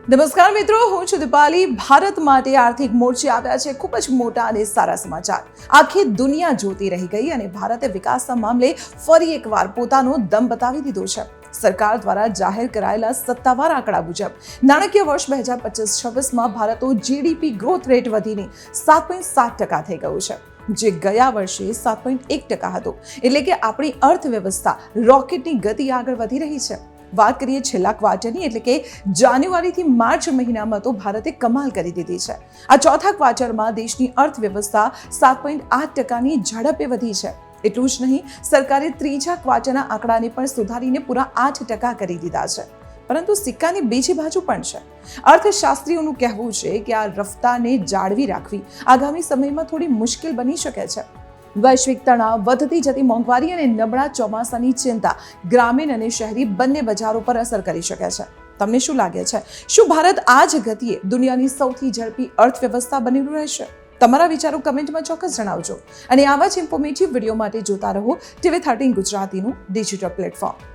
નમસ્કાર મિત્રો, હું છું દીપાલી. ભારત માટે આર્થિક મોરચે આવ્યા છે ખૂબ જ મોટા અને સારા સમાચાર. આખી દુનિયા જોતી રહી ગઈ અને ભારતે વિકાસના મામલે ફરી એકવાર પોતાનો દમ બતાવી દીધો છે. સરકાર દ્વારા જાહેર કરાયેલા સત્તાવાર આંકડા મુજબ નાણાકીય વર્ષ 2025-26માં ભારતનો જીડીપી ગ્રોથ રેટ વધીને 7.7% થઈ ગયું છે, જે ગયા વર્ષે 7.1% હતો. એટલે કે આપણી અર્થવ્યવસ્થા રોકેટની ગતિ આગળ વધી રહી છે. વાત કરીએ છેલ્લા ક્વાર્ટરની, એટલે કે જાન્યુઆરીથી માર્ચ મહિનામાં તો ભારતે કમાલ કરી દીધી છે. આ ચોથા ક્વાર્ટરમાં દેશની અર્થવ્યવસ્થા 7.8%ની ઝડપે વધી છે. એટલું જ નહીં, સરકારે ત્રીજા ક્વાર્ટરના આંકડાને પણ સુધારીને પૂરા 8% કરી દીધા છે. પરંતુ સિક્કાની બીજી બાજુ પણ છે. અર્થશાસ્ત્રીઓનું કહેવું છે કે આ રફતારને જાળવી રાખવી આગામી સમયમાં થોડી મુશ્કેલ બની શકે છે. વૈશ્વિક તણાવ, વધતી જતી મોંઘવારી અને નબળા ચોમાસાની ચિંતા ગ્રામીણ અને શહેરી બંને બજારો પર અસર કરી શકે છે. તમને શું લાગે છે, શું ભારત આ જ ગતિએ દુનિયાની સૌથી ઝડપી અર્થવ્યવસ્થા બની રહેશે? તમારા વિચારો કમેન્ટમાં ચોક્કસ જણાવજો. અને આવા જ ઇન્ફોર્મેટિવ વિડીયો માટે જોતા રહો TV13 ગુજરાતીનું ડિજિટલ પ્લેટફોર્મ.